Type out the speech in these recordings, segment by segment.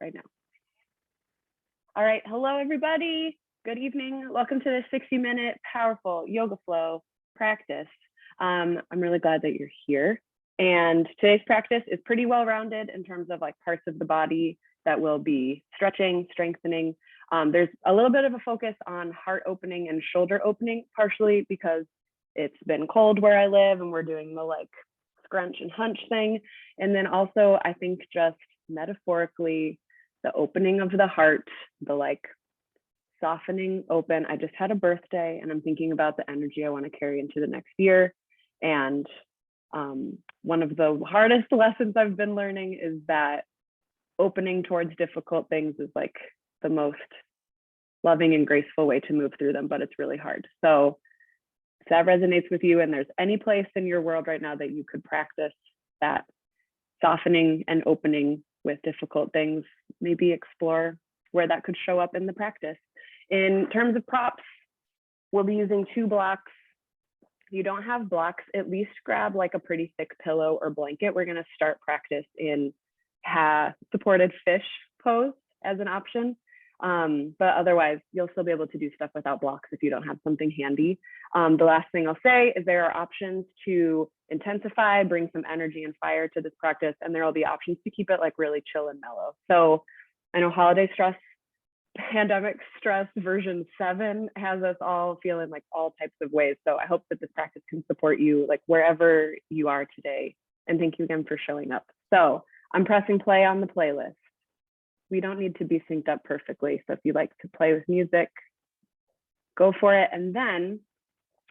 right now. All right, hello everybody. Good evening. Welcome to the 60-minute powerful yoga flow practice. I'm really glad that you're here. And today's practice is pretty well-rounded in terms of like parts of the body that will be stretching, strengthening. There's a little bit of a focus on heart opening and shoulder opening, partially because it's been cold where I live and we're doing the like scrunch and hunch thing. And then also I think just metaphorically, the opening of the heart, the like softening open. I just had a birthday and I'm thinking about the energy I want to carry into the next year. And one of the hardest lessons I've been learning is that opening towards difficult things is like the most loving and graceful way to move through them, but it's really hard. So if that resonates with you and there's any place in your world right now that you could practice that softening and opening with difficult things, maybe explore where that could show up in the practice. In terms of props, we'll be using 2 blocks. If you don't have blocks, at least grab like a pretty thick pillow or blanket. We're going to start practice in supported fish pose as an option. But otherwise, you'll still be able to do stuff without blocks if you don't have something handy. The last thing I'll say is there are options to intensify, bring some energy and fire to this practice, and there will be options to keep it like really chill and mellow. So I know holiday stress, pandemic stress version 7 has us all feeling like all types of ways. So I hope that this practice can support you like wherever you are today. And thank you again for showing up. So I'm pressing play on the playlist. We don't need to be synced up perfectly. So if you like to play with music, go for it. And then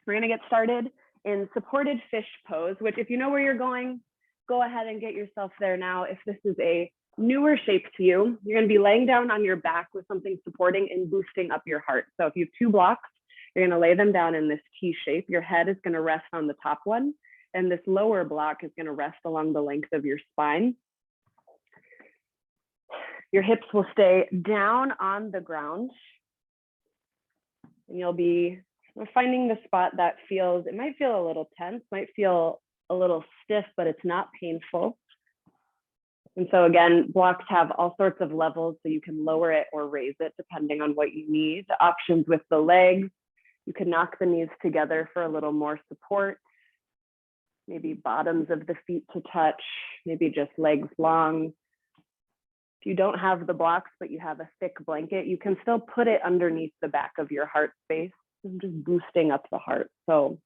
we're going to get started in supported fish pose, which if you know where you're going, go ahead and get yourself there now. If this is a newer shape to you, you're going to be laying down on your back with something supporting and boosting up your heart. So if you have 2 blocks, you're going to lay them down in this T shape. Your head is going to rest on the top one, and this lower block is going to rest along the length of your spine. Your hips will stay down on the ground, and you'll be finding the spot that feels, it might feel a little tense, might feel a little stiff, but it's not painful. And so again, blocks have all sorts of levels, so you can lower it or raise it depending on what you need. The options with the legs, you can knock the knees together for a little more support, maybe bottoms of the feet to touch, maybe just legs long. If you don't have the blocks, but you have a thick blanket, you can still put it underneath the back of your heart space, just boosting up the heart. So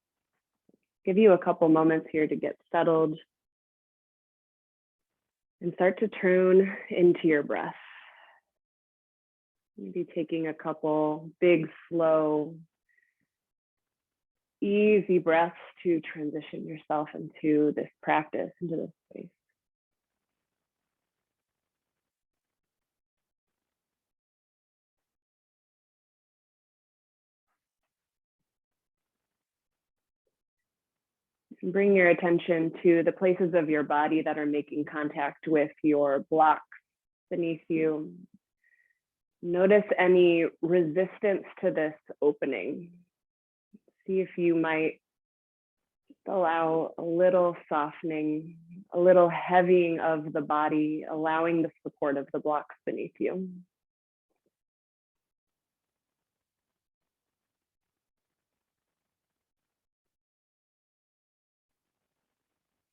give you a couple moments here to get settled and start to tune into your breath. Maybe taking a couple big, slow, easy breaths to transition yourself into this practice, into this space. Bring your attention to the places of your body that are making contact with your blocks beneath you. Notice any resistance to this opening. See if you might allow a little softening, a little heavying of the body, allowing the support of the blocks beneath you.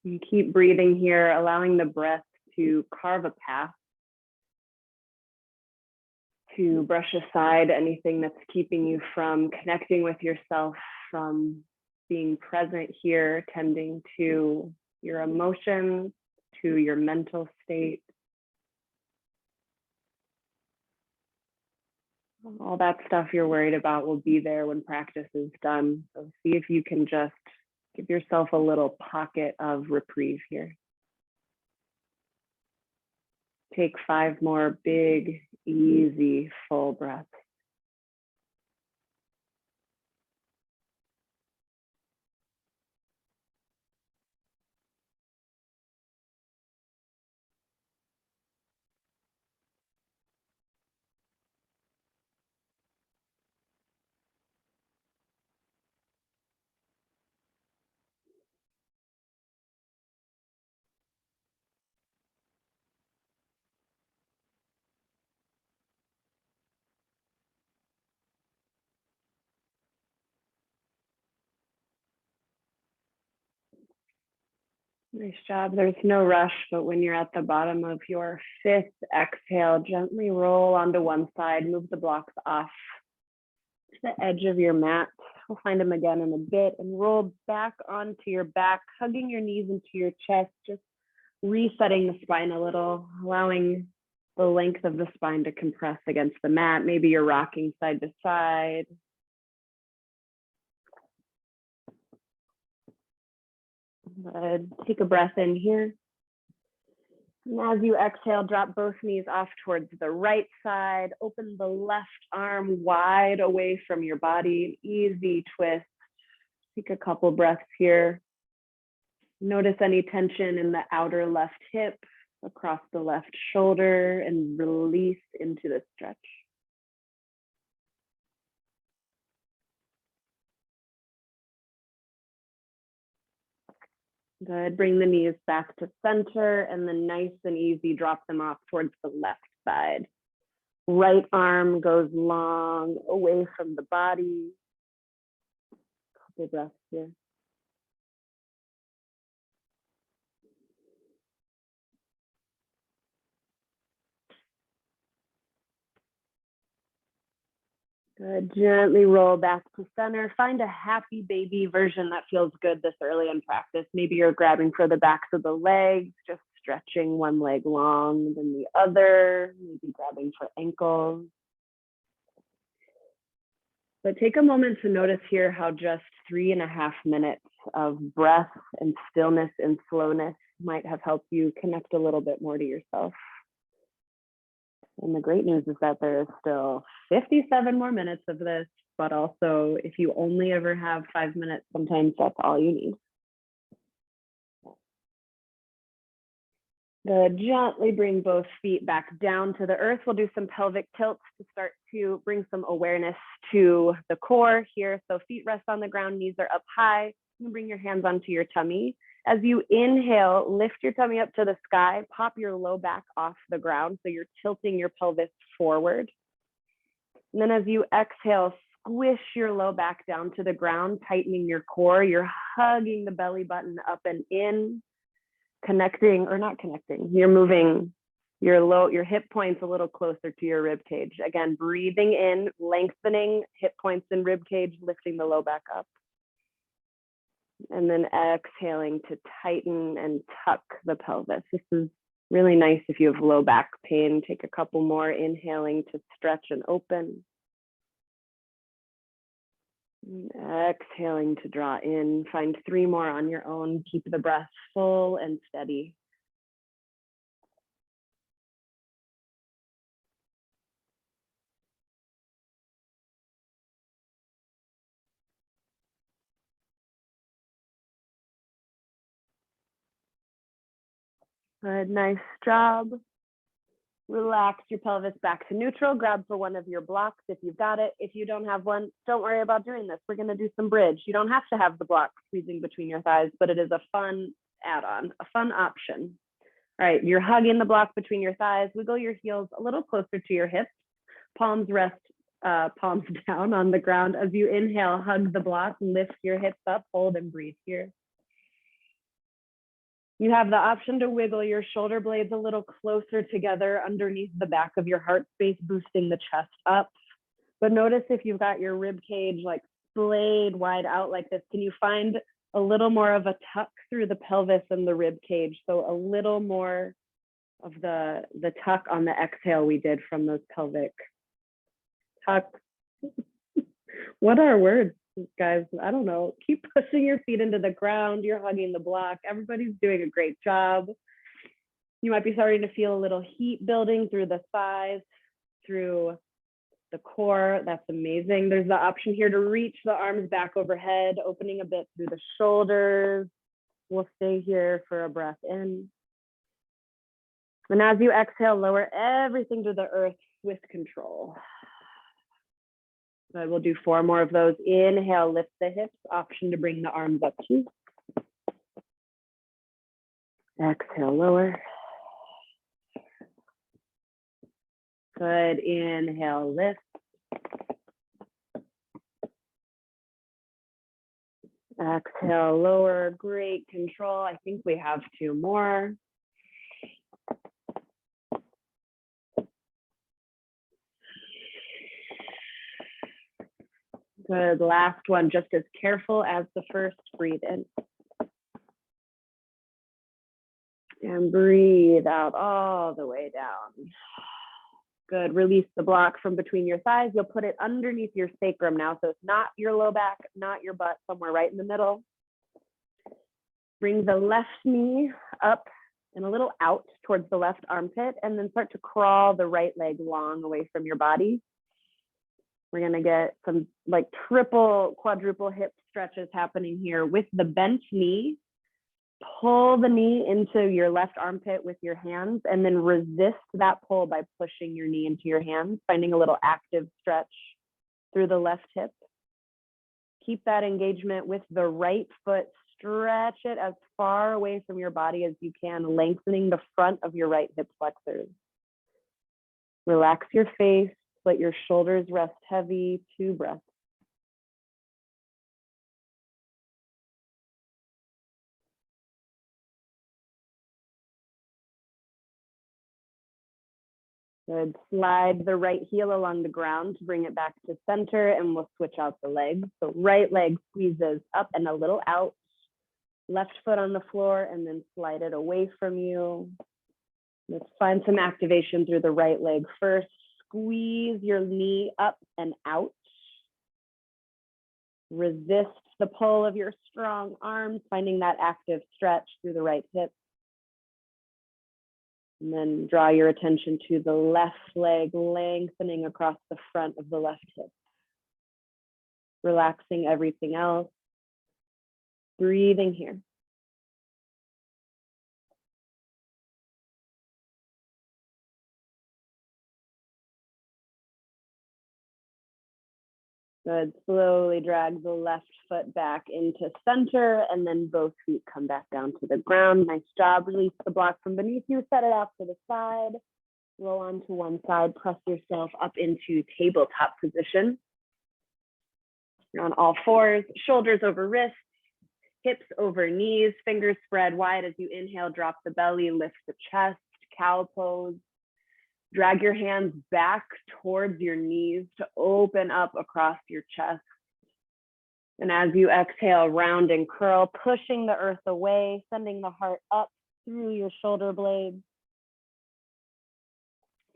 You keep breathing here, allowing the breath to carve a path, to brush aside anything that's keeping you from connecting with yourself, from being present here, tending to your emotions, to your mental state. All that stuff you're worried about will be there when practice is done. So see if you can just give yourself a little pocket of reprieve here. Take 5 more big, easy, full breaths. Nice job. There's no rush, but when you're at the bottom of your fifth exhale, gently roll onto one side, move the blocks off to the edge of your mat. We'll find them again in a bit, and roll back onto your back, hugging your knees into your chest, just resetting the spine a little, allowing the length of the spine to compress against the mat. Maybe you're rocking side to side. Take a breath in here. And as you exhale, drop both knees off towards the right side. Open the left arm wide away from your body. Easy twist. Take a couple breaths here. Notice any tension in the outer left hip, across the left shoulder, and release into the stretch. Good. Bring the knees back to center, and then nice and easy, drop them off towards the left side. Right arm goes long away from the body. Couple breaths here. Good. Gently roll back to center. Find a happy baby version that feels good this early in practice. Maybe you're grabbing for the backs of the legs, just stretching one leg long than the other, maybe grabbing for ankles. But take a moment to notice here how just 3.5 minutes of breath and stillness and slowness might have helped you connect a little bit more to yourself. And the great news is that there is still 57 more minutes of this, but also if you only ever have 5 minutes, sometimes that's all you need. Good. Gently bring both feet back down to the earth. We'll do some pelvic tilts to start to bring some awareness to the core here. So feet rest on the ground, knees are up high. You can bring your hands onto your tummy. As you inhale, lift your tummy up to the sky, pop your low back off the ground. So you're tilting your pelvis forward. And then as you exhale, squish your low back down to the ground, tightening your core. You're hugging the belly button up and in, connecting or not connecting. You're moving your hip points a little closer to your rib cage. Again, breathing in, lengthening hip points and rib cage, lifting the low back up. And then exhaling to tighten and tuck the pelvis. This is really nice if you have low back pain. Take a couple more, inhaling to stretch and open. And exhaling to draw in. Find 3 more on your own. Keep the breath full and steady. Good, nice job. Relax your pelvis back to neutral. Grab for one of your blocks if you've got it. If you don't have one, don't worry about doing this. We're going to do some bridge. You don't have to have the block squeezing between your thighs, but it is a fun add-on, a fun option. All right, you're hugging the block between your thighs. Wiggle your heels a little closer to your hips. Palms rest, palms down on the ground. As you inhale, hug the block, lift your hips up, hold and breathe here. You have the option to wiggle your shoulder blades a little closer together underneath the back of your heart space, boosting the chest up. But notice if you've got your rib cage like splayed wide out like this, can you find a little more of a tuck through the pelvis and the rib cage? So a little more of the tuck on the exhale we did from those pelvic tucks. What are words, guys? I don't know. Keep pushing your feet into the ground. You're hugging the block. Everybody's doing a great job. You might be starting to feel a little heat building through the thighs, through the core. That's amazing. There's the option here to reach the arms back overhead, opening a bit through the shoulders. We'll stay here for a breath in. And as you exhale, lower everything to the earth with control. So we'll do 4 more of those. Inhale, lift the hips, option to bring the arms up too. Exhale, lower. Good, inhale, lift. Exhale, lower, great control. I think we have two more. Good, last one, just as careful as the first, breathe in. And breathe out all the way down. Good, release the block from between your thighs. You'll put it underneath your sacrum now. So it's not your low back, not your butt, somewhere right in the middle. Bring the left knee up and a little out towards the left armpit, and then start to crawl the right leg long away from your body. We're gonna get some like triple, quadruple hip stretches happening here with the bent knee. Pull the knee into your left armpit with your hands, and then resist that pull by pushing your knee into your hands, finding a little active stretch through the left hip. Keep that engagement with the right foot. Stretch it as far away from your body as you can, lengthening the front of your right hip flexors. Relax your face, let your shoulders rest heavy. 2 breaths. Good. Slide the right heel along the ground to bring it back to center, and we'll switch out the legs. So right leg squeezes up and a little out. Left foot on the floor, and then slide it away from you. Let's find some activation through the right leg first. Squeeze your knee up and out. Resist the pull of your strong arms, finding that active stretch through the right hip. And then draw your attention to the left leg, lengthening across the front of the left hip. Relaxing everything else. Breathing here. Good. Slowly drag the left foot back into center, and then both feet come back down to the ground. Nice job. Release the block from beneath you. Set it off to the side. Roll onto one side. Press yourself up into tabletop position. You're on all fours. Shoulders over wrists. Hips over knees. Fingers spread wide as you inhale. Drop the belly. Lift the chest. Cow pose. Drag your hands back towards your knees to open up across your chest. And as you exhale, round and curl, pushing the earth away, sending the heart up through your shoulder blades.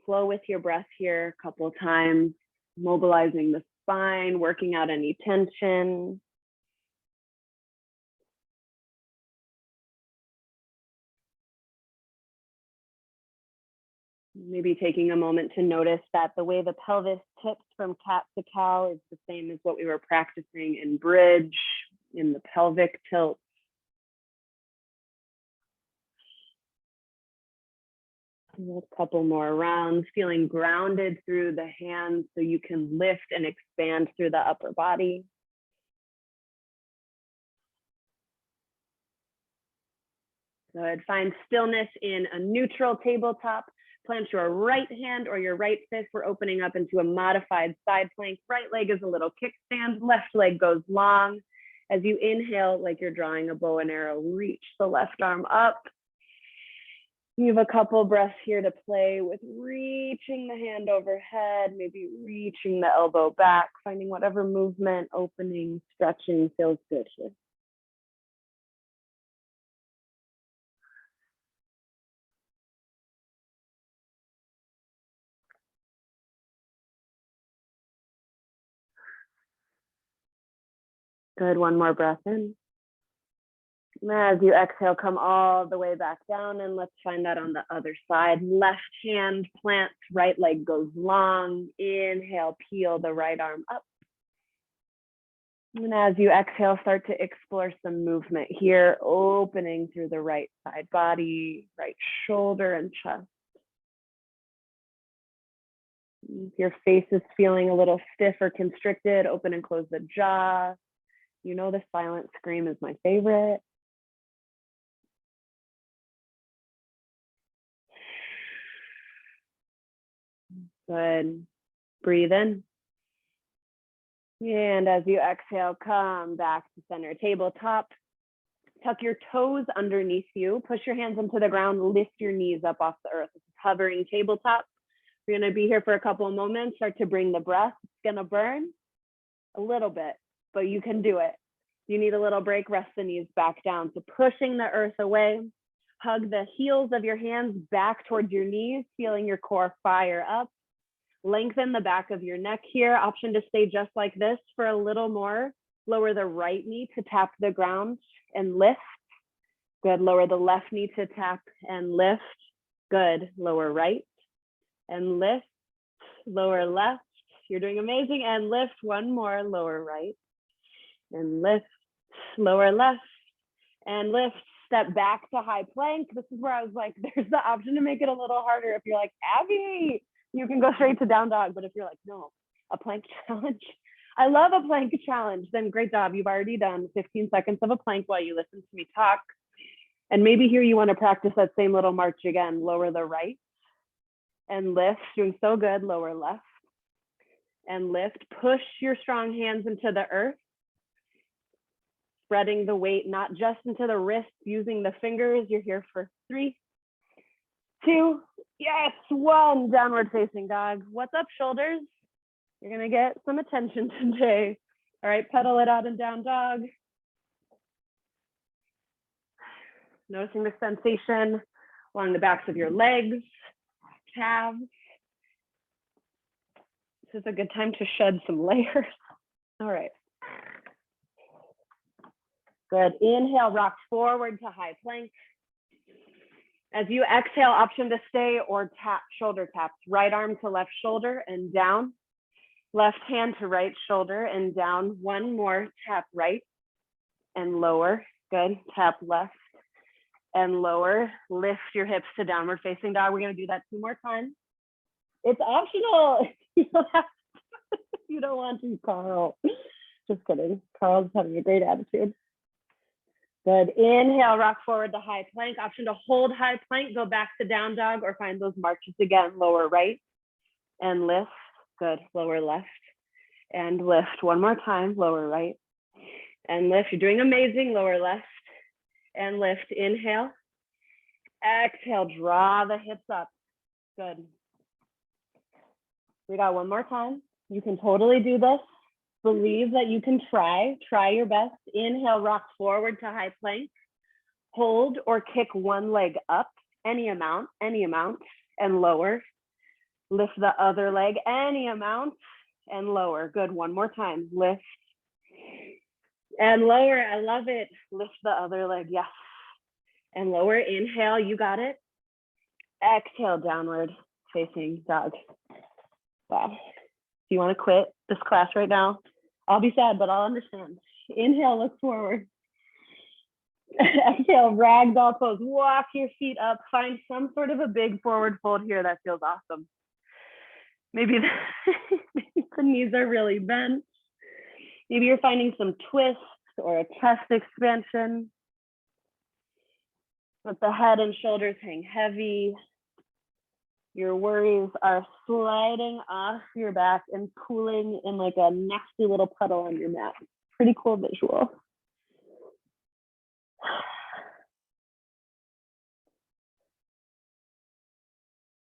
Flow with your breath here a couple of times, mobilizing the spine, working out any tension. Maybe taking a moment to notice that the way the pelvis tips from cat to cow is the same as what we were practicing in bridge, in the pelvic tilt. A couple more rounds, feeling grounded through the hands so you can lift and expand through the upper body. Good. Find stillness in a neutral tabletop. Plant your right hand or your right fist. We're opening up into a modified side plank. Right leg is a little kickstand. Left leg goes long. As you inhale, like you're drawing a bow and arrow, reach the left arm up. You have a couple breaths here to play with reaching the hand overhead, maybe reaching the elbow back, finding whatever movement, opening, stretching feels good here. Good, one more breath in. As you exhale, come all the way back down, and let's find that on the other side. Left hand plants, right leg goes long. Inhale, peel the right arm up. And as you exhale, start to explore some movement here, opening through the right side body, right shoulder and chest. If your face is feeling a little stiff or constricted, open and close the jaw. You know the silent scream is my favorite. Good. Breathe in. And as you exhale, come back to center tabletop. Tuck your toes underneath you. Push your hands into the ground. Lift your knees up off the earth. This is hovering tabletop. We're going to be here for a couple of moments. Start to bring the breath. It's going to burn a little bit, but you can do it. You need a little break. Rest the knees back down. So pushing the earth away. Hug the heels of your hands back towards your knees, feeling your core fire up. Lengthen the back of your neck here. Option to stay just like this for a little more. Lower the right knee to tap the ground and lift. Good. Lower the left knee to tap and lift. Good. Lower right and lift. Lower left. You're doing amazing. And lift one more. Lower right and lift. Lower left and lift. Step back to high plank. This is where I was like, there's the option to make it a little harder. If you're like, Abby, you can go straight to down dog. But if you're like, no, a plank challenge. I love a plank challenge. Then great job. You've already done 15 seconds of a plank while you listen to me talk. And maybe here you want to practice that same little march again. Lower the right and lift. Doing so good. Lower left and lift. Push your strong hands into the earth. Spreading the weight, not just into the wrists, using the fingers. You're here for 3, 2, yes, 1. Downward facing dog. What's up, shoulders? You're gonna get some attention today. All right, pedal it out in down dog. Noticing the sensation along the backs of your legs, calves. This is a good time to shed some layers. All right. Good. Inhale, rock forward to high plank. As you exhale, option to stay or tap, shoulder taps. Right arm to left shoulder and down. Left hand to right shoulder and down. One more, tap right and lower. Good. Tap left and lower. Lift your hips to downward facing dog. We're going to do that 2 more times. It's optional. You don't want to, Carl. Just kidding. Carl's having a great attitude. Good. Inhale, rock forward to high plank. Option to hold high plank, go back to down dog or find those marches again. Lower right and lift. Good. Lower left and lift. One more time. Lower right and lift. You're doing amazing. Lower left and lift. Inhale. Exhale. Draw the hips up. Good. We got one more time. You can totally do this. Believe that you can try your best. Inhale, rock forward to high plank. Hold or kick one leg up, any amount, and lower. Lift the other leg, any amount, and lower. Good, one more time. Lift and lower, I love it. Lift the other leg, yes. And lower, inhale, you got it. Exhale, downward facing dog. Wow. Do you want to quit this class right now? I'll be sad, but I'll understand. Inhale, look forward. Exhale, ragdoll pose. Walk your feet up. Find some sort of a big forward fold here. That feels awesome. Maybe the knees are really bent. Maybe you're finding some twists or a chest expansion. Let the head and shoulders hang heavy. Your worries are sliding off your back and pooling in like a nasty little puddle on your mat. Pretty cool visual.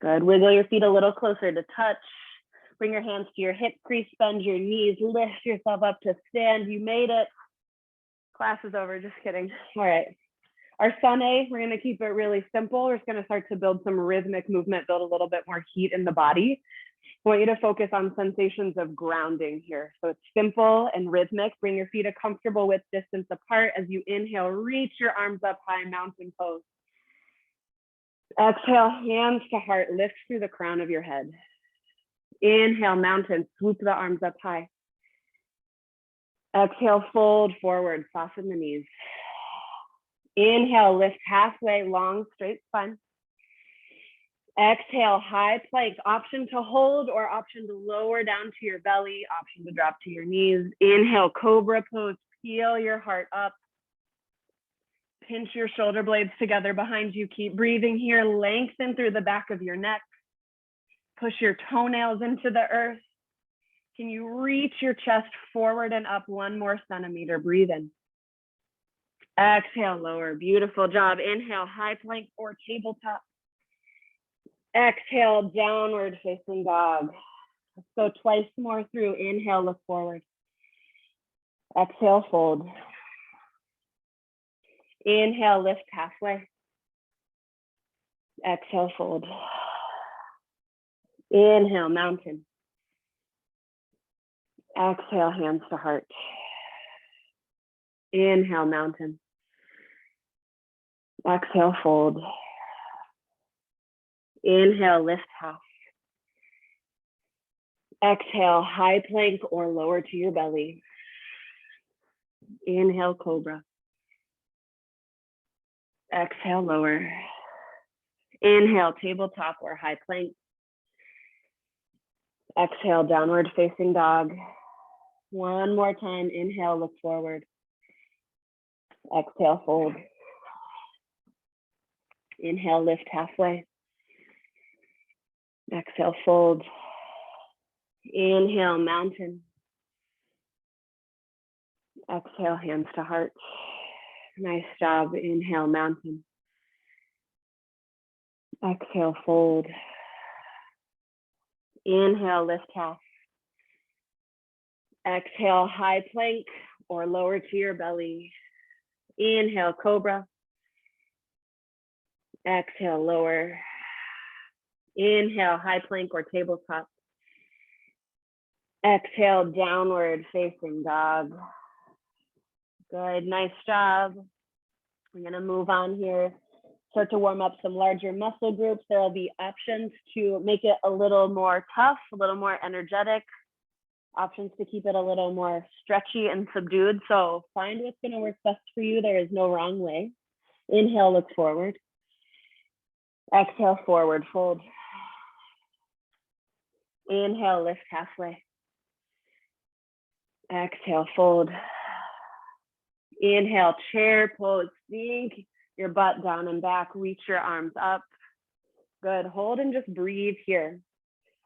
Good. Wiggle your feet a little closer to touch. Bring your hands to your hip crease, bend your knees, lift yourself up to stand. You made it. Class is over. Just kidding. All right. Our Sunday, we're going to keep it really simple. We're just going to start to build some rhythmic movement, build a little bit more heat in the body. I want you to focus on sensations of grounding here. So it's simple and rhythmic. Bring your feet a comfortable width distance apart. As you inhale, reach your arms up high, mountain pose. Exhale, hands to heart, lift through the crown of your head. Inhale, mountain, swoop the arms up high. Exhale, fold forward, soften the knees. Inhale, lift halfway, long, straight spine. Exhale, high plank, option to hold or option to lower down to your belly, option to drop to your knees. Inhale, cobra pose, peel your heart up. Pinch your shoulder blades together behind you. Keep breathing here, lengthen through the back of your neck. Push your toenails into the earth. Can you reach your chest forward and up 1 more centimeter? Breathe in. Exhale, lower. Beautiful job. Inhale, high plank or tabletop. Exhale, downward facing dog. Let's go twice more through. Inhale, look forward. Exhale, fold. Inhale, lift halfway. Exhale, fold. Inhale, mountain. Exhale, hands to heart. Inhale, mountain. Exhale, fold. Inhale, lift half. Exhale, high plank or lower to your belly. Inhale, cobra. Exhale, lower. Inhale, tabletop or high plank. Exhale, downward facing dog. 1 more time. Inhale, look forward. Exhale, fold. Inhale, lift halfway. Exhale, fold. Inhale, mountain. Exhale, hands to heart. Nice job. Inhale, mountain. Exhale, fold. Inhale, lift half. Exhale, high plank or lower to your belly. Inhale, cobra. Exhale, lower. Inhale, high plank or tabletop. Exhale, downward facing dog. Good, nice job. We're gonna move on here. Start to warm up some larger muscle groups. There will be options to make it a little more tough, a little more energetic, options to keep it a little more stretchy and subdued. So find what's gonna work best for you. There is no wrong way. Inhale, look forward. Exhale, forward fold. Inhale, lift halfway. Exhale, fold. Inhale, chair pose. Sink your butt down and back. Reach your arms up. Good. Hold and just breathe here.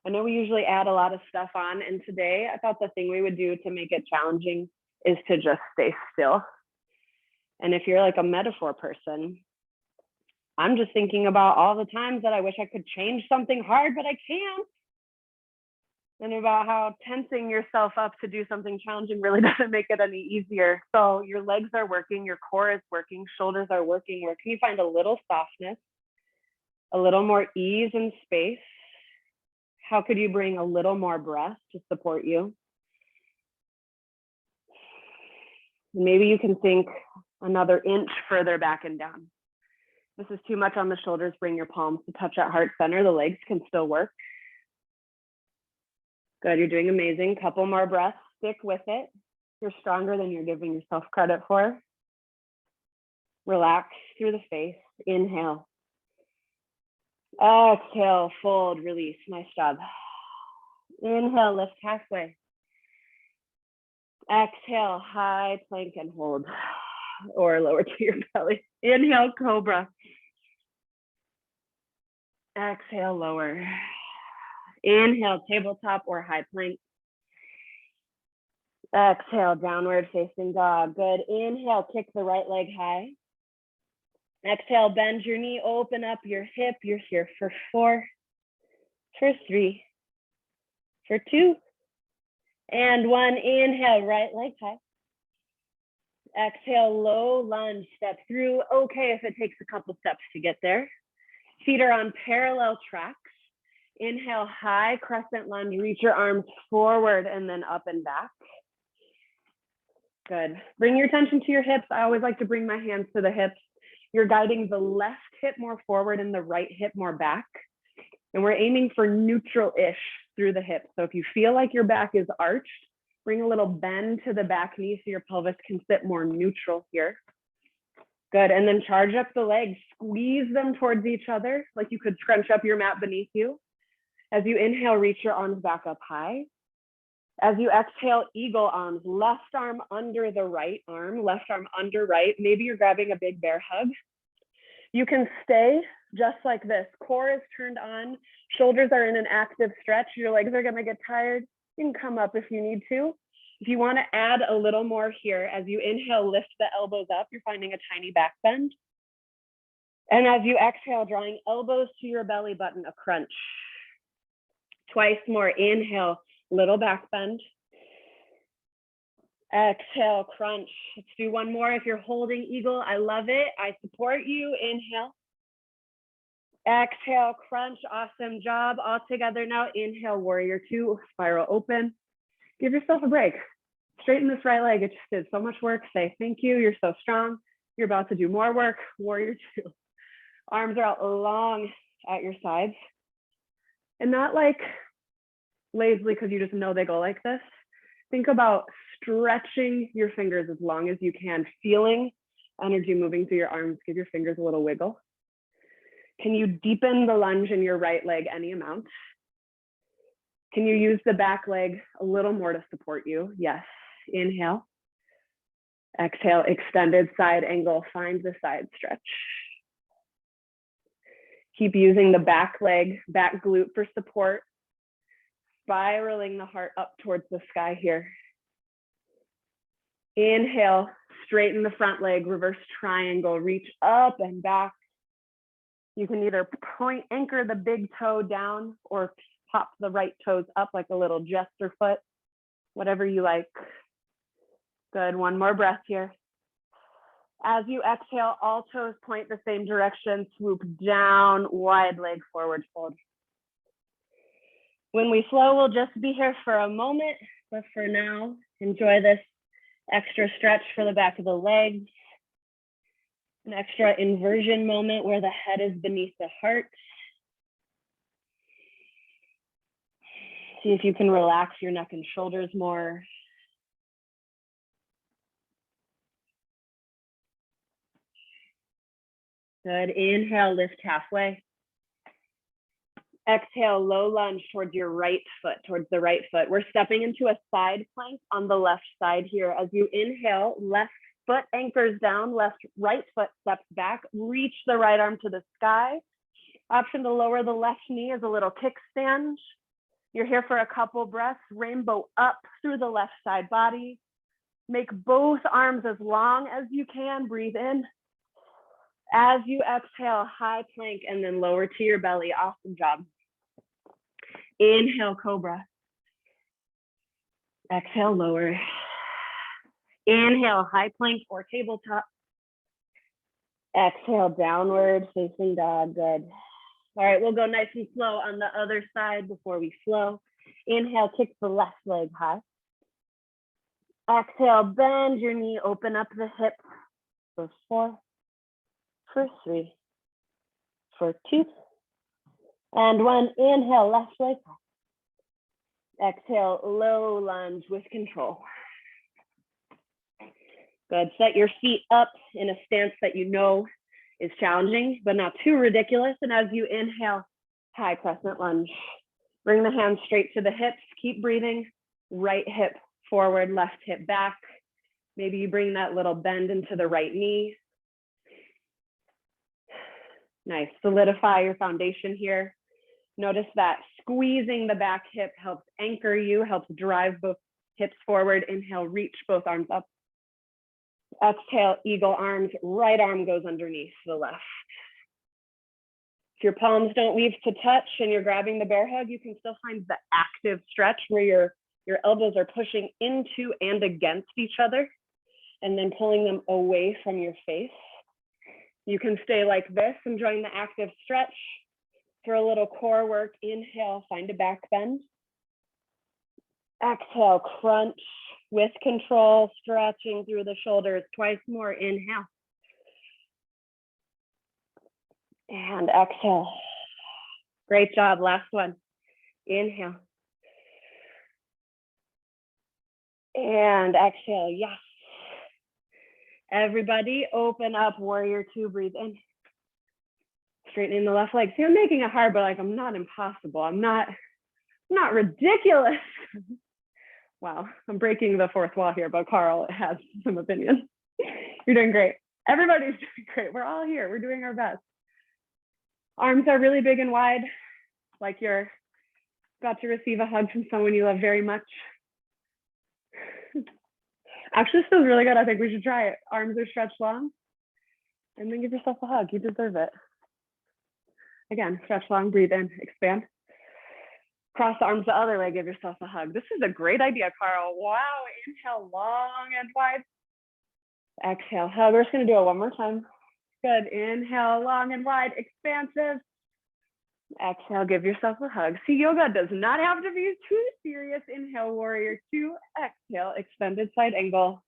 I know we usually add a lot of stuff on, and today I thought the thing we would do to make it challenging is to just stay still. And if you're like a metaphor person, I'm just thinking about all the times that I wish I could change something hard, but I can't. And about how tensing yourself up to do something challenging really doesn't make it any easier. So your legs are working, your core is working, shoulders are working. Where can you find a little softness, a little more ease and space? How could you bring a little more breath to support you? Maybe you can think another inch further back and down. This is too much on the shoulders. Bring your palms to touch at heart center. The legs can still work. Good, you're doing amazing. Couple more breaths, stick with it. You're stronger than you're giving yourself credit for. Relax through the face, inhale. Exhale, fold, release, nice job. Inhale, lift halfway. Exhale, high plank and hold, or lower to your belly. Inhale, cobra. Exhale, lower. Inhale, tabletop or high plank. Exhale, downward facing dog. Good. Inhale, kick the right leg high. Exhale, bend your knee, open up your hip. You're here for 4, for 3, for 2, and 1. Inhale, right leg high. Exhale, low lunge, step through. Okay, if it takes a couple steps to get there. Feet are on parallel tracks. Inhale, high crescent lunge, reach your arms forward and then up and back. Good. Bring your attention to your hips. I always like to bring my hands to the hips. You're guiding the left hip more forward and the right hip more back. And we're aiming for neutral-ish through the hips. So if you feel like your back is arched, bring a little bend to the back knee so your pelvis can sit more neutral here. Good. And then charge up the legs, squeeze them towards each other, like you could scrunch up your mat beneath you. As you inhale, reach your arms back up high. As you exhale, eagle arms, left arm under the right arm, left arm under right. Maybe you're grabbing a big bear hug. You can stay just like this. Core is turned on, shoulders are in an active stretch. Your legs are gonna get tired. You can come up if you need to. If you want to add a little more here, as you inhale, lift the elbows up, you're finding a tiny back bend. And as you exhale, drawing elbows to your belly button, a crunch. Twice more, inhale, little back bend. Exhale, crunch. Let's do one more. If you're holding eagle, I love it. I support you. Inhale. Exhale, crunch. Awesome job. All together now. Inhale, warrior two, spiral open. Give yourself a break. Straighten this right leg. It just did so much work. Say thank you. You're so strong. You're about to do more work. Warrior two. Arms are out long at your sides. And not like lazily because you just know they go like this. Think about stretching your fingers as long as you can, feeling energy moving through your arms. Give your fingers a little wiggle. Can you deepen the lunge in your right leg any amount? Can you use the back leg a little more to support you? Yes. Inhale. Exhale, extended side angle. Find the side stretch. Keep using the back leg, back glute for support. Spiraling the heart up towards the sky here. Inhale, straighten the front leg, reverse triangle, reach up and back. You can either anchor the big toe down or pop the right toes up like a little jester foot, whatever you like. Good, one more breath here. As you exhale, all toes point the same direction, swoop down, wide leg forward fold. When we flow, we'll just be here for a moment, but for now, enjoy this extra stretch for the back of the legs, an extra inversion moment where the head is beneath the heart. See if you can relax your neck and shoulders more. Good, inhale, lift halfway. Exhale, low lunge towards your right foot, towards the right foot. We're stepping into a side plank on the left side here. As you inhale, left foot anchors down, right foot steps back, reach the right arm to the sky. Option to lower the left knee is a little kickstand. You're here for a couple breaths, rainbow up through the left side body. Make both arms as long as you can, breathe in. As you exhale, high plank and then lower to your belly. Awesome job. Inhale, cobra. Exhale, lower. Inhale, high plank or tabletop. Exhale, downward facing dog. Good. All right, we'll go nice and slow on the other side before we flow. Inhale, kick the left leg high. Exhale, bend your knee, open up the hip for 4. For 3, for 2, and 1. Inhale, left leg. Exhale, low lunge with control. Good. Set your feet up in a stance that you know is challenging, but not too ridiculous. And as you inhale, high crescent lunge. Bring the hands straight to the hips. Keep breathing. Right hip forward, left hip back. Maybe you bring that little bend into the right knee. Nice. Solidify your foundation here. Notice that squeezing the back hip helps anchor you, helps drive both hips forward. Inhale, reach both arms up. Exhale, eagle arms. Right arm goes underneath the left. If your palms don't weave to touch and you're grabbing the bear hug, you can still find the active stretch where your elbows are pushing into and against each other and then pulling them away from your face. You can stay like this, enjoying the active stretch. For a little core work, inhale, find a back bend. Exhale, crunch with control, stretching through the shoulders. Twice more, inhale. And exhale. Great job, last one. Inhale. And exhale, yes. Everybody open up, warrior two, breathe in. Straightening the left leg. See, I'm making it hard, but like I'm not impossible. I'm not ridiculous. Wow, I'm breaking the fourth wall here, but Carl has some opinions. You're doing great. Everybody's doing great. We're all here. We're doing our best. Arms are really big and wide, like you're About to receive a hug from someone you love very much. Actually, this feels really good. I think we should try it. Arms are stretched long. And then give yourself a hug. You deserve it. Again, stretch long, breathe in, expand. Cross the arms the other way, give yourself a hug. This is a great idea, Carl. Wow, inhale long and wide. Exhale, hug. We're just gonna do it one more time. Good, inhale long and wide, expansive. Exhale, give yourself a hug. See, yoga does not have to be too serious. Inhale, warrior two. Exhale, extended side angle.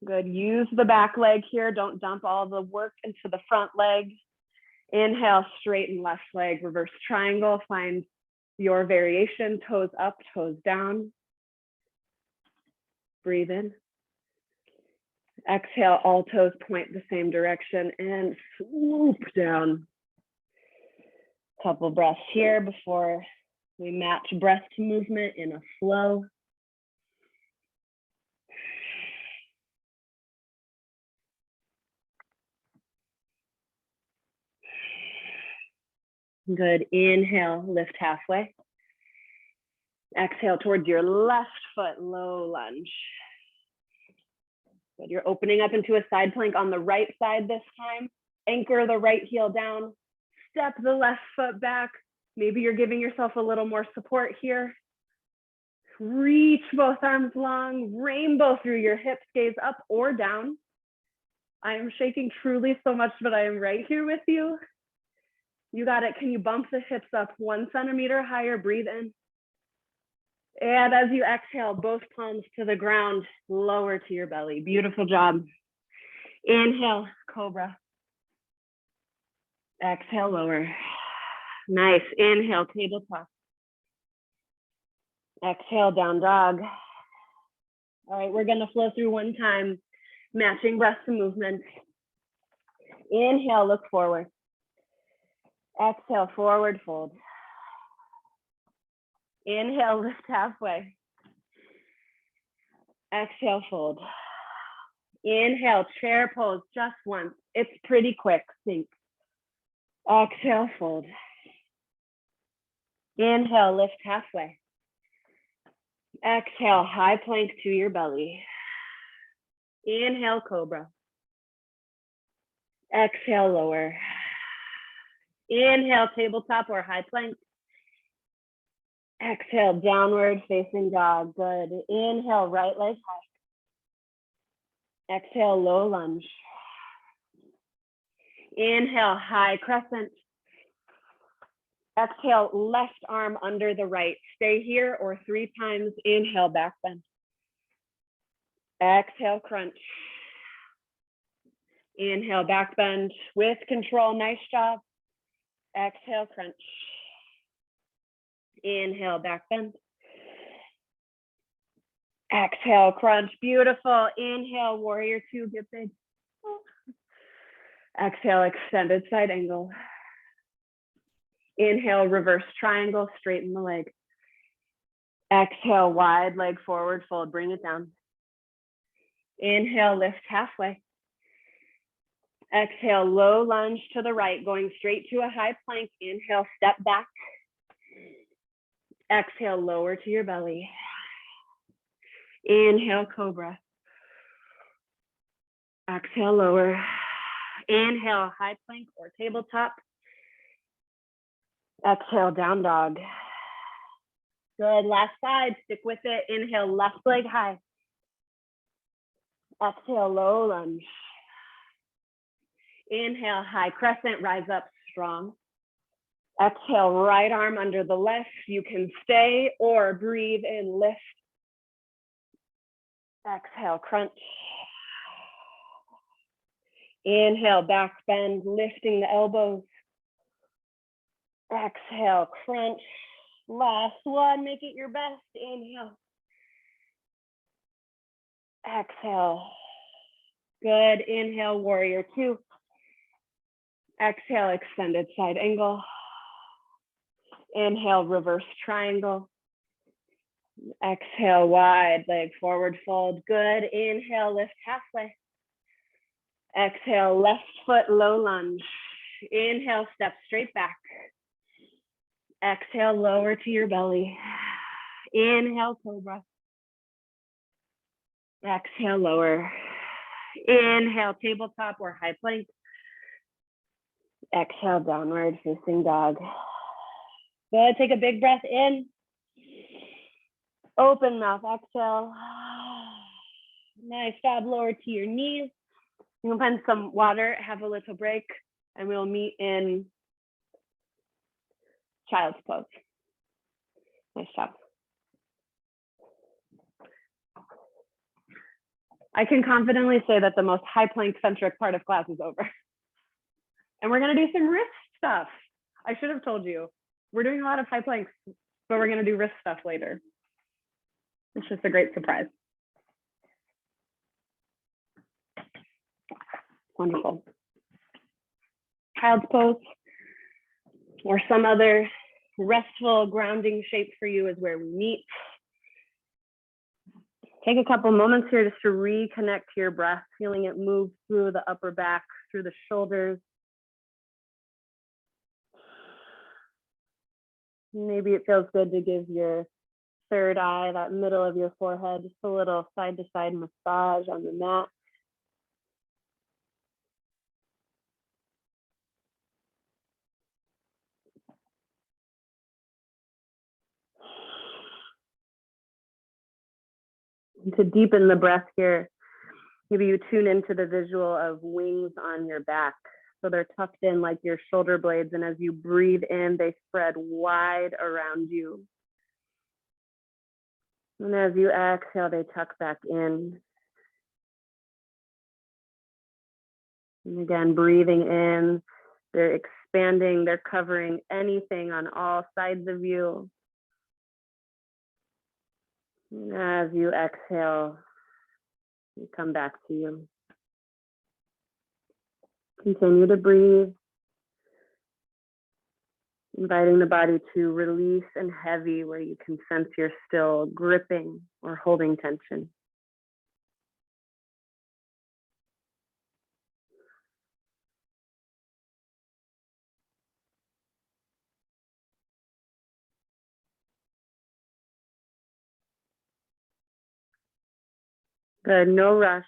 Good, use the back leg here. Don't dump all the work into the front leg. Inhale, straighten left leg, reverse triangle. Find your variation, toes up, toes down. Breathe in. Exhale, all toes point the same direction and swoop down. Couple breaths here before we match breath to movement in a flow. Good, inhale, lift halfway. Exhale towards your left foot, low lunge. Good, you're opening up into a side plank on the right side this time. Anchor the right heel down, step the left foot back. Maybe you're giving yourself a little more support here. Reach both arms long, rainbow through your hips, gaze up or down. I am shaking truly so much, but I am right here with you. You got it. Can you bump the hips up 1 centimeter higher? Breathe in. And as you exhale, both palms to the ground, lower to your belly. Beautiful job. Inhale, cobra. Exhale, lower. Nice. Inhale, tabletop. Exhale, down dog. All right, we're going to flow through one time, matching breath to movement. Inhale, look forward. Exhale, forward fold. Inhale, lift halfway. Exhale, fold. Inhale, chair pose just once. It's pretty quick, think. Exhale, fold. Inhale, lift halfway. Exhale, high plank to your belly. Inhale, cobra. Exhale, lower. Inhale, tabletop or high plank. Exhale, downward facing dog. Good. Inhale, right leg high. Exhale, low lunge. Inhale, high crescent. Exhale, left arm under the right. Stay here or 3 times. Inhale, back bend. Exhale, crunch. Inhale, back bend with control. Nice job. Exhale, crunch. Inhale, back bend. Exhale, crunch. Beautiful. Inhale, warrior two, get big. Exhale, extended side angle. Inhale, reverse triangle, straighten the leg. Exhale, wide leg forward fold, bring it down. Inhale, lift halfway. Exhale, low lunge to the right, going straight to a high plank. Inhale, step back. Exhale, lower to your belly. Inhale, cobra. Exhale, lower. Inhale, high plank or tabletop. Exhale, down dog. Good, last side, stick with it. Inhale, left leg high. Exhale, low lunge. Inhale, high crescent, rise up strong. Exhale, right arm under the left. You can stay or breathe in, lift. Exhale, crunch. Inhale, back bend, lifting the elbows. Exhale, crunch. Last one, make it your best. Inhale. Exhale. Good. Inhale, warrior two. Exhale, extended side angle. Inhale, reverse triangle. Exhale, wide leg forward fold. Good. Inhale, lift halfway. Exhale, left foot low lunge. Inhale, step straight back. Exhale, lower to your belly. Inhale, cobra. Exhale, lower. Inhale, tabletop or high plank. Exhale, downward facing dog. Good, take a big breath in. Open mouth, exhale. Nice job, lower to your knees. You can find some water, have a little break, and we'll meet in child's pose. Nice job. I can confidently say that the most high plank centric part of class is over. And we're gonna do some wrist stuff. I should have told you. We're doing a lot of high planks, but we're gonna do wrist stuff later. It's just a great surprise. Wonderful. Child's pose or some other restful grounding shape for you is where we meet. Take a couple moments here just to reconnect to your breath, feeling it move through the upper back, through the shoulders. Maybe it feels good to give your third eye, that middle of your forehead, just a little side-to-side massage on the mat. And to deepen the breath here, maybe you tune into the visual of wings on your back. So they're tucked in like your shoulder blades, and as you breathe in, they spread wide around you. And as you exhale, they tuck back in. And again, breathing in, they're expanding, they're covering anything on all sides of you. And as you exhale, you come back to you. Continue to breathe, inviting the body to release and heavy where you can sense you're still gripping or holding tension. Good, no rush,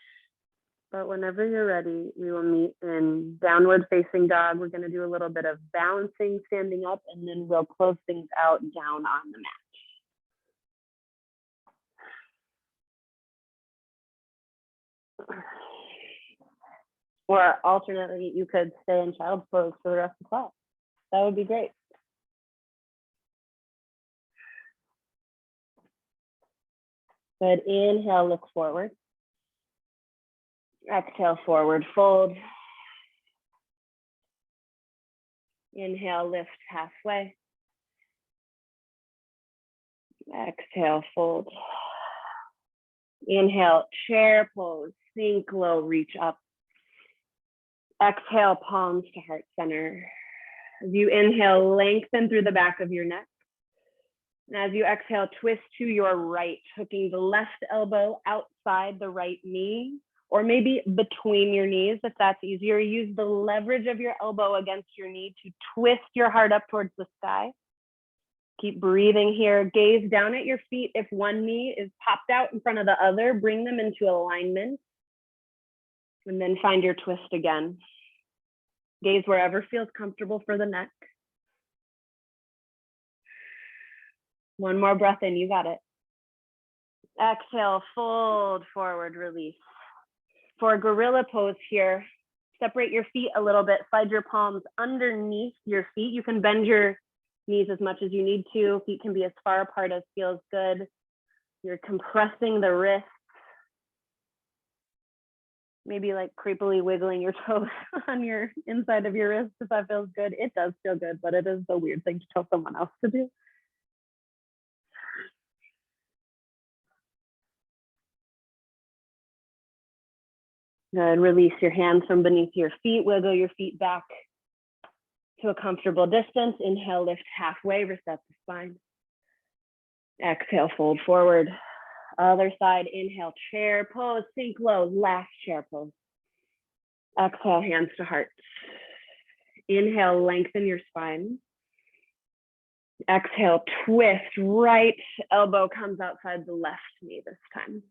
but whenever you're ready, we will meet in downward facing dog. We're going to do a little bit of balancing, standing up, and then we'll close things out down on the mat. Or alternately, you could stay in child's pose for the rest of the class. That would be great. Good, inhale, look forward. Exhale, forward fold. Inhale, lift halfway. Exhale, fold. Inhale, chair pose, sink low, reach up. Exhale, palms to heart center. As you inhale, lengthen through the back of your neck. And as you exhale, twist to your right, hooking the left elbow outside the right knee, or maybe between your knees, if that's easier. Use the leverage of your elbow against your knee to twist your heart up towards the sky. Keep breathing here. Gaze down at your feet. If one knee is popped out in front of the other, bring them into alignment. And then find your twist again. Gaze wherever feels comfortable for the neck. One more breath in, you got it. Exhale, fold forward, release. For gorilla pose here, separate your feet a little bit, slide your palms underneath your feet. You can bend your knees as much as you need to. Feet can be as far apart as feels good. You're compressing the wrists. Maybe like creepily wiggling your toes on your inside of your wrist if that feels good. It does feel good, but it is a weird thing to tell someone else to do. Good, release your hands from beneath your feet, wiggle your feet back to a comfortable distance. Inhale, lift halfway, reset the spine. Exhale, fold forward. Other side, inhale, chair pose, sink low, last chair pose. Exhale, hands to heart. Inhale, lengthen your spine. Exhale, twist, right elbow comes outside the left knee this time.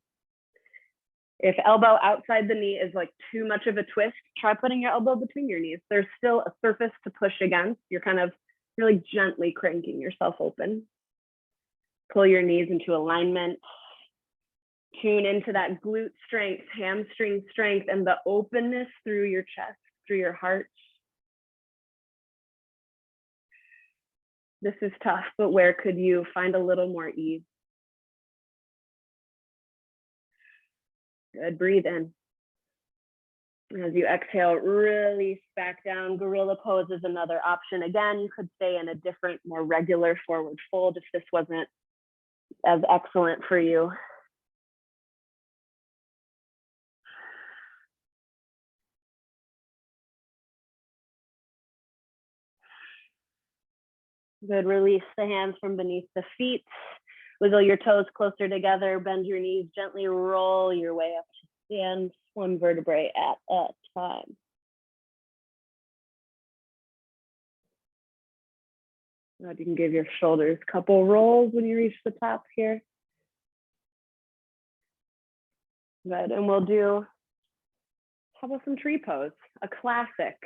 If elbow outside the knee is like too much of a twist, try putting your elbow between your knees. There's still a surface to push against. You're kind of really gently cranking yourself open. Pull your knees into alignment. Tune into that glute strength, hamstring strength, and the openness through your chest, through your heart. This is tough, but where could you find a little more ease? Good, breathe in. As you exhale, release back down. Gorilla pose is another option. Again, you could stay in a different, more regular forward fold if this wasn't as excellent for you. Good, release the hands from beneath the feet. Wiggle your toes closer together, bend your knees, gently roll your way up to stand, one vertebrae at a time. Now you can give your shoulders a couple rolls when you reach the top here. Good, and we'll do, how about some tree pose, a classic.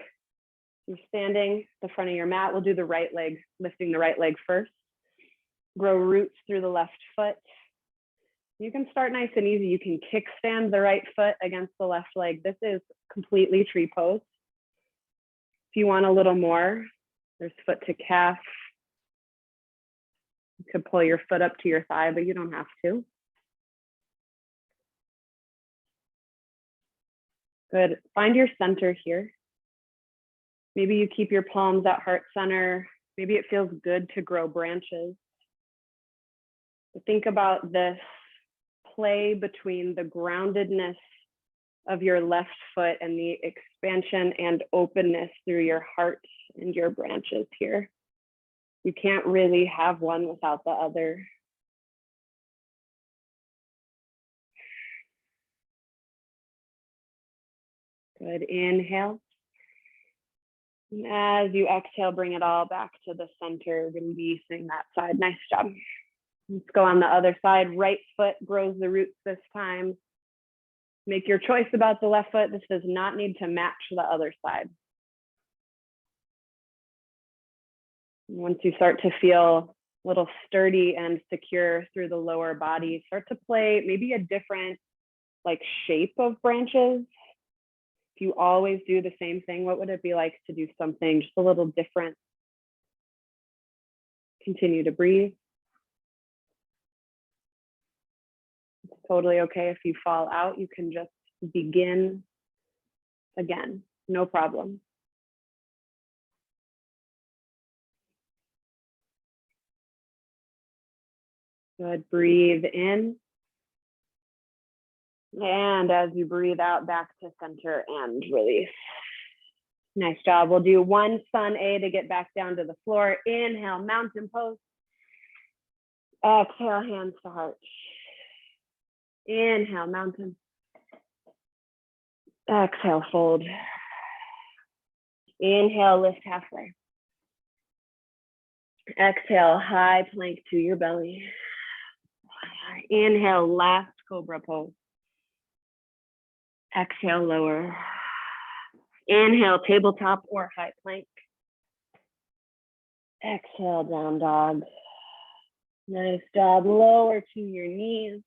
You're standing the front of your mat. We'll do the right leg, lifting the right leg first. Grow roots through the left foot. You can start nice and easy. You can kickstand the right foot against the left leg. This is completely tree pose. If you want a little more, there's foot to calf. You could pull your foot up to your thigh, but you don't have to. Good. Find your center here. Maybe you keep your palms at heart center. Maybe it feels good to grow branches. But think about this play between the groundedness of your left foot and the expansion and openness through your heart and your branches here. You can't really have one without the other. Good, inhale. As you exhale, bring it all back to the center, releasing that side. Nice job. Let's go on the other side. Right foot grows the roots this time. Make your choice about the left foot. This does not need to match the other side. Once you start to feel a little sturdy and secure through the lower body, start to play maybe a different like shape of branches. If you always do the same thing, what would it be like to do something just a little different? Continue to breathe. It's totally okay if you fall out. You can just begin again, no problem. Good, breathe in. And as you breathe out, back to center and release. Nice job. We'll do one sun A to get back down to the floor. Inhale, mountain pose. Exhale, hands to heart. Inhale, mountain. Exhale, fold. Inhale, lift halfway. Exhale, high plank to your belly. Inhale, last cobra pose. Exhale, lower. Inhale, tabletop or high plank. Exhale, down dog. Nice job. Lower to your knees.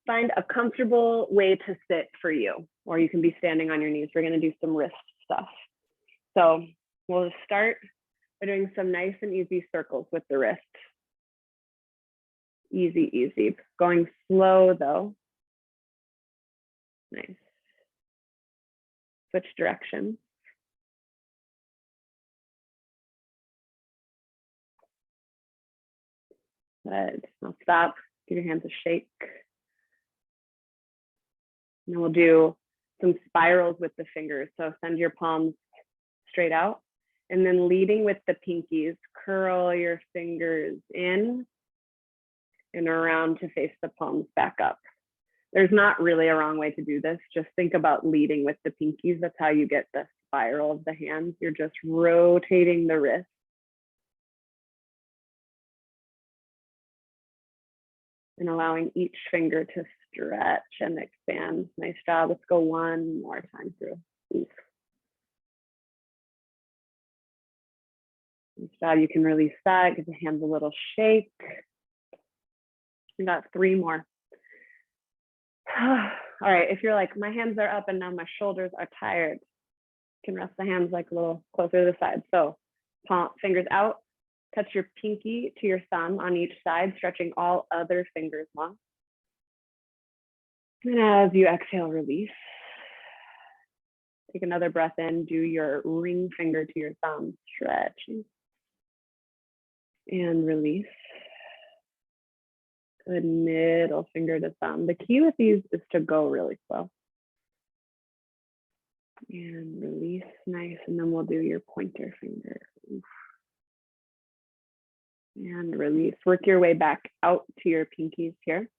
Find a comfortable way to sit for you, or you can be standing on your knees. We're going to do some wrist stuff. So we'll start by doing some nice and easy circles with the wrist. Easy, easy. Going slow though. Nice. Switch direction. Good. Now stop. Give your hands a shake. And then we'll do some spirals with the fingers. So send your palms straight out. And then leading with the pinkies, curl your fingers in and around to face the palms back up. There's not really a wrong way to do this. Just think about leading with the pinkies. That's how you get the spiral of the hands. You're just rotating the wrist. And allowing each finger to stretch and expand. Nice job. Let's go one more time through. Nice job. You can release that. Give the hands a little shake. We got 3 more. All right. If you're like, my hands are up and now my shoulders are tired, you can rest the hands like a little closer to the side. So palm, fingers out. Touch your pinky to your thumb on each side, stretching all other fingers long. And as you exhale, release. Take another breath in, do your ring finger to your thumb, stretching. And release. Good, middle finger to thumb. The key with these is to go really slow. And release, nice, and then we'll do your pointer finger. And release. Work your way back out to your pinkies here.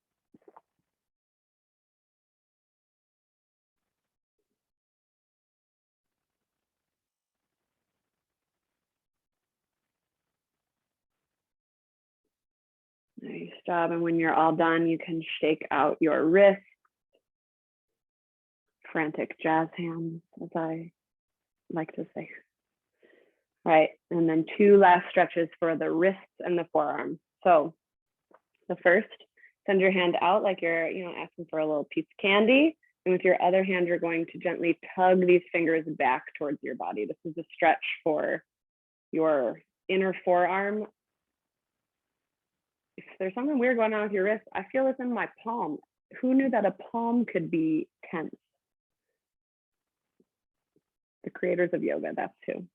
Nice job. And when you're all done, you can shake out your wrist. Frantic jazz hands, as I like to say. All right, and then 2 last stretches for the wrists and the forearms. So the first, send your hand out like you're, asking for a little piece of candy. And with your other hand, you're going to gently tug these fingers back towards your body. This is a stretch for your inner forearm. If there's something weird going on with your wrist, I feel it's in my palm. Who knew that a palm could be tense? The creators of yoga, that's who.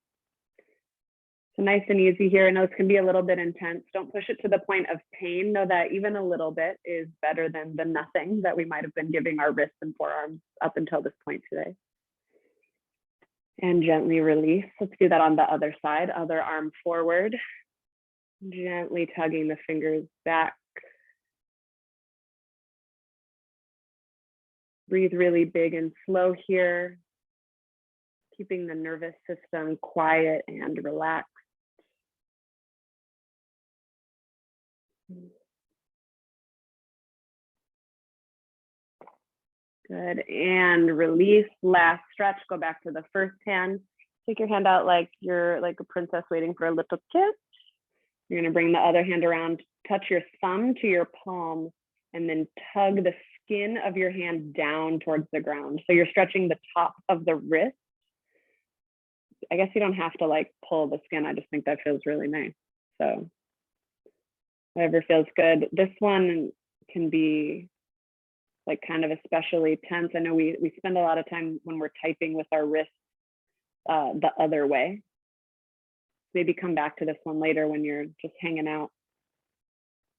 So nice and easy here. I know this can be a little bit intense. Don't push it to the point of pain. Know that even a little bit is better than the nothing that we might have been giving our wrists and forearms up until this point today. And gently release. Let's do that on the other side. Other arm forward. Gently tugging the fingers back. Breathe really big and slow here. Keeping the nervous system quiet and relaxed. Good, and release, last stretch, go back to the first hand. Take your hand out like you're like a princess waiting for a little kiss. You're gonna bring the other hand around, touch your thumb to your palm, and then tug the skin of your hand down towards the ground. So you're stretching the top of the wrist. I guess you don't have to like pull the skin. I just think that feels really nice. So whatever feels good. This one can be like kind of especially tense. I know we spend a lot of time when we're typing with our wrists the other way. Maybe come back to this one later when you're just hanging out.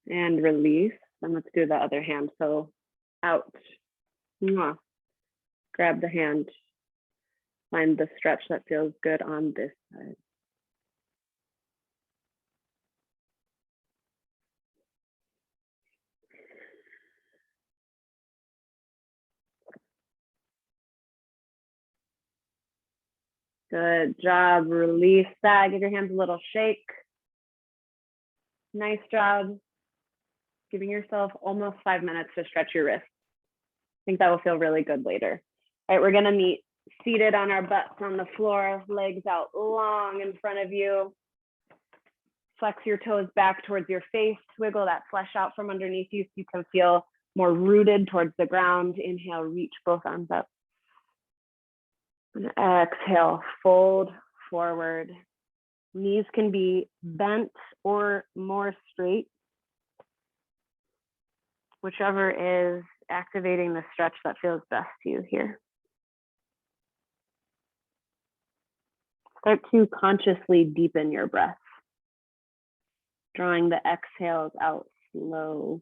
And release. And let's do the other hand. So out. Mwah. Grab the hand. Find the stretch that feels good on this side. Good job. Release that. Give your hands a little shake. Nice job. Giving yourself almost 5 minutes to stretch your wrist. I think that will feel really good later. All right, we're gonna meet seated on our butts on the floor, legs out long in front of you. Flex your toes back towards your face. Wiggle that flesh out from underneath you so you can feel more rooted towards the ground. Inhale, reach both arms up. And exhale, fold forward. Knees can be bent or more straight, whichever is activating the stretch that feels best to you here. Start to consciously deepen your breath, drawing the exhales out slow,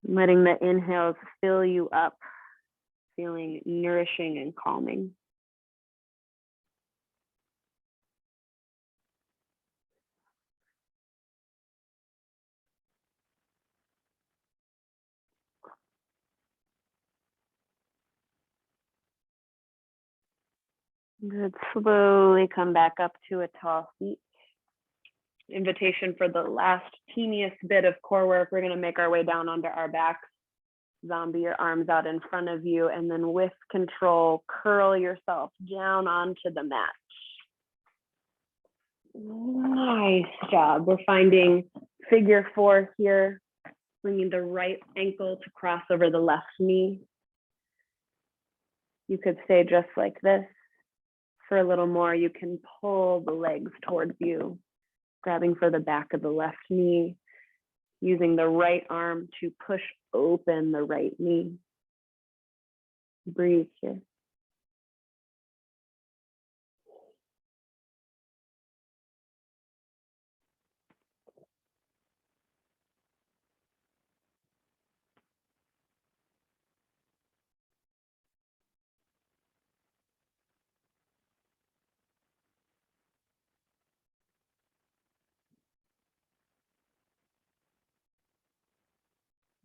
letting the inhales fill you up, feeling nourishing and calming. Good. Slowly come back up to a tall seat. Invitation for the last teeniest bit of core work. We're going to make our way down onto our backs. Zombie your arms out in front of you, and then with control, curl yourself down onto the mat. Nice job. We're finding figure 4 here, bringing the right ankle to cross over the left knee. You could stay just like this. For a little more, you can pull the legs towards you, grabbing for the back of the left knee, using the right arm to push open the right knee. Breathe here.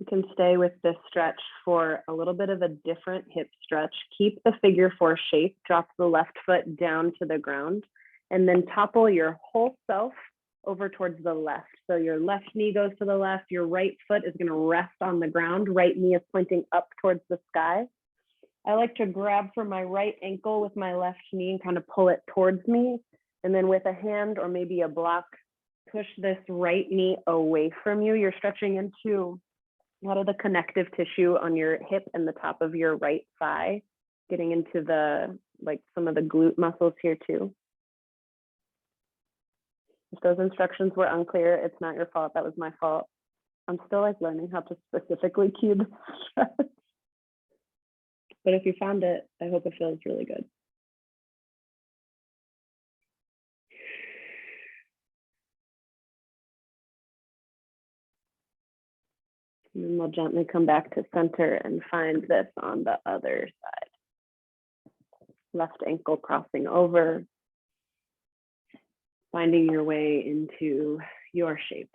You can stay with this stretch for a little bit of a different hip stretch. Keep the figure 4 shape, drop the left foot down to the ground, and then topple your whole self over towards the left. So your left knee goes to the left, your right foot is going to rest on the ground, right knee is pointing up towards the sky. I like to grab for my right ankle with my left knee and kind of pull it towards me. And then with a hand or maybe a block, push this right knee away from you. You're stretching into a lot of the connective tissue on your hip and the top of your right thigh, getting into the, like some of the glute muscles here too. If those instructions were unclear, it's not your fault. That was my fault. I'm still like learning how to specifically cue the stretch. But if you found it, I hope it feels really good. And then we'll gently come back to center and find this on the other side. Left ankle crossing over, finding your way into your shape.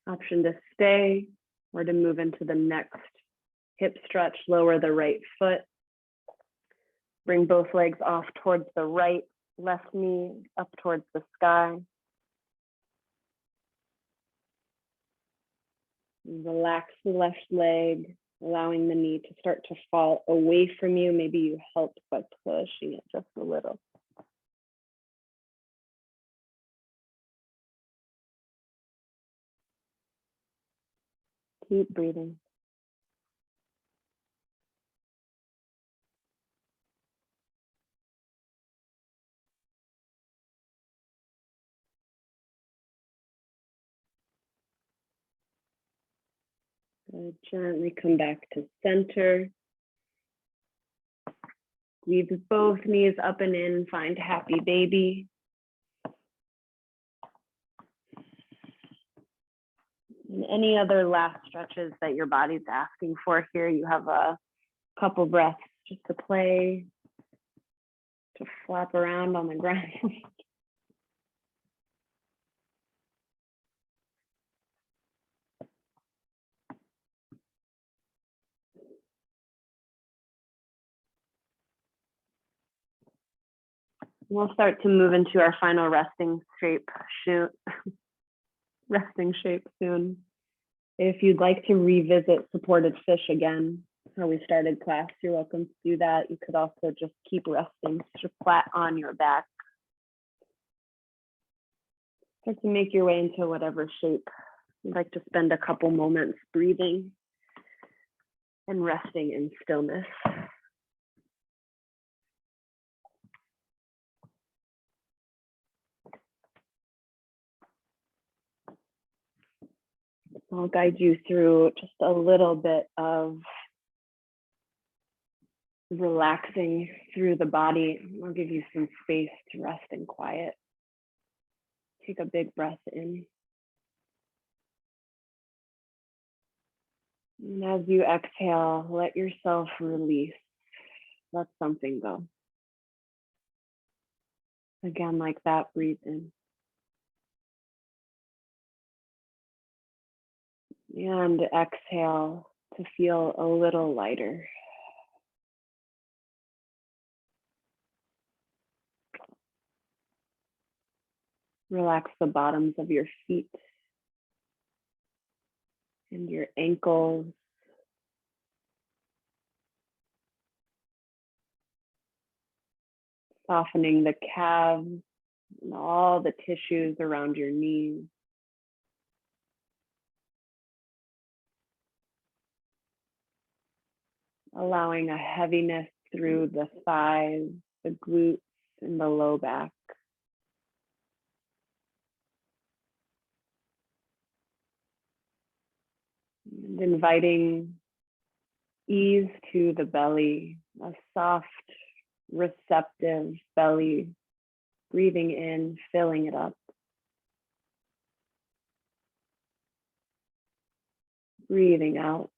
Option to stay or to move into the next hip stretch, lower the right foot. Bring both legs off towards the right, left knee up towards the sky. Relax the left leg, allowing the knee to start to fall away from you. Maybe you help by pushing it just a little. Keep breathing. Good. Gently come back to center. Squeeze both knees up and in, find happy baby. And any other last stretches that your body's asking for here, you have a couple breaths just to play, to flap around on the ground. We'll start to move into our final resting shape soon. If you'd like to revisit supported fish again, how we started class, you're welcome to do that. You could also just keep resting flat on your back. Start to make your way into whatever shape you'd like to spend a couple moments breathing and resting in stillness. I'll guide you through just a little bit of Relaxing through the body. I'll give you some space to rest in quiet. Take a big breath in. And as you exhale, let yourself release. Let something go. Again, like that, breathe in. And exhale to feel a little lighter. Relax the bottoms of your feet and your ankles. Softening the calves and all the tissues around your knees. Allowing a heaviness through the thighs, the glutes, and the low back. And inviting ease to the belly, a soft, receptive belly, breathing in, filling it up. Breathing out.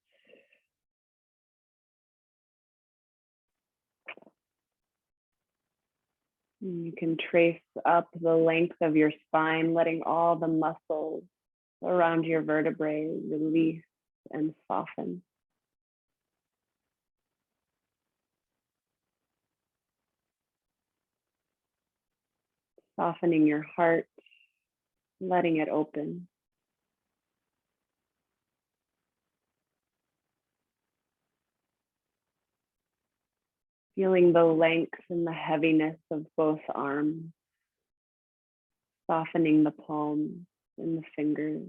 And you can trace up the length of your spine, letting all the muscles around your vertebrae release and soften. Softening your heart, letting it open. Feeling the length and the heaviness of both arms. Softening the palms and the fingers,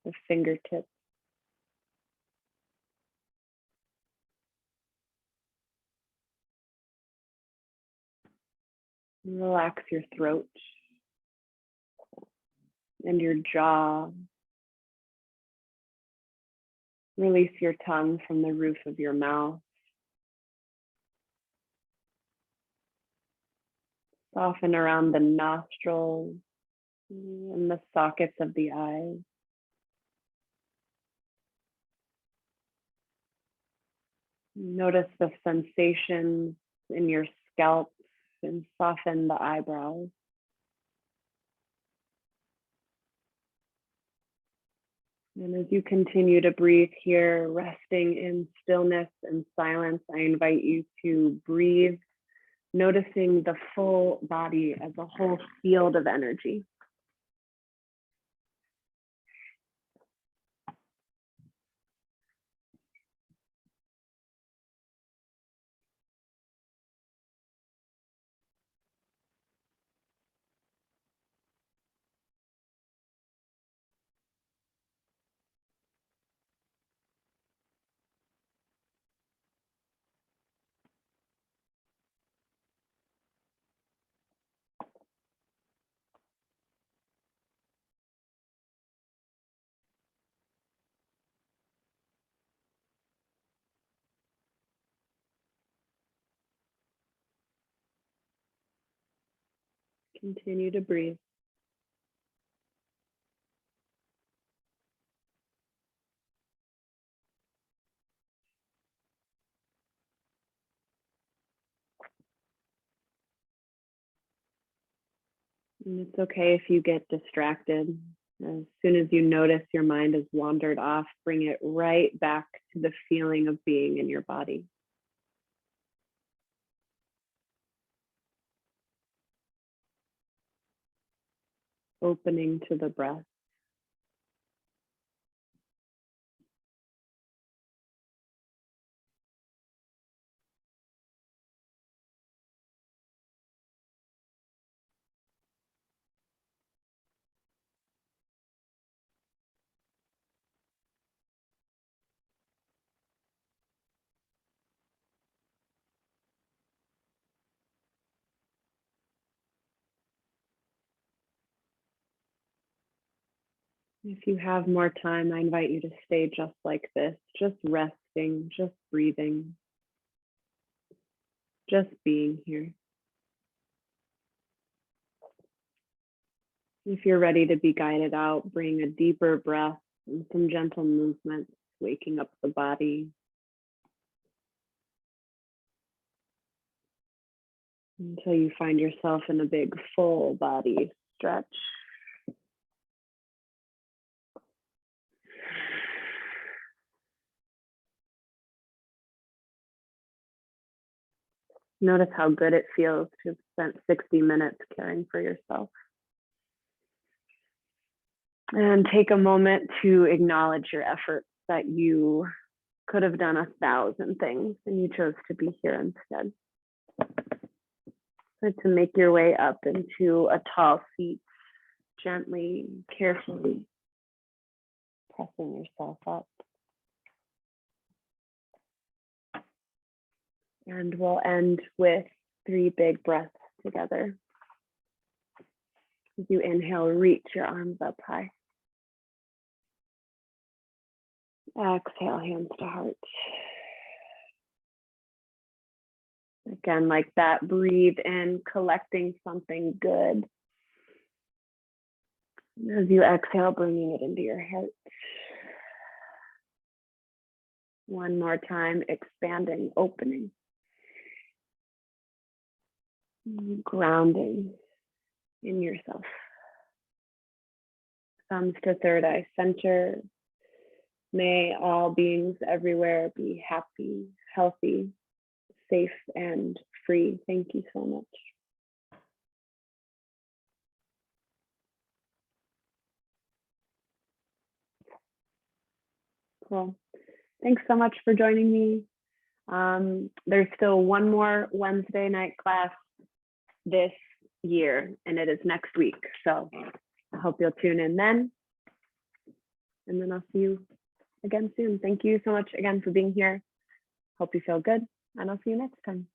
the fingertips. Relax your throat and your jaw. Release your tongue from the roof of your mouth. Soften around the nostrils and the sockets of the eyes. Notice the sensations in your scalp and soften the eyebrows. And as you continue to breathe here, resting in stillness and silence, I invite you to breathe, noticing the full body as a whole field of energy. Continue to breathe. And it's okay if you get distracted. As soon as you notice your mind has wandered off, bring it right back to the feeling of being in your body. Opening to the breath. If you have more time, I invite you to stay just like this, just resting, just breathing. just being here. If you're ready to be guided out, bring a deeper breath and some gentle movements, waking up the body until you find yourself in a big full body stretch. Notice how good it feels to have spent 60 minutes caring for yourself. And take a moment to acknowledge your efforts, that you could have done 1,000 things and you chose to be here instead. So to make your way up into a tall seat, gently, carefully pressing yourself up. And we'll end with 3 big breaths together. As you inhale, reach your arms up high. Exhale, hands to heart. Again, like that, breathe in, collecting something good. As you exhale, bringing it into your heart. One more time, expanding, opening. Grounding in yourself. Thumbs to third eye center. May all beings everywhere be happy, healthy, safe, and free. Thank you so much. Cool. Thanks so much for joining me. There's still one more Wednesday night class this year, and it is next week. So I hope you'll tune in then. And then I'll see you again soon. Thank you so much again for being here. Hope you feel good, and I'll see you next time.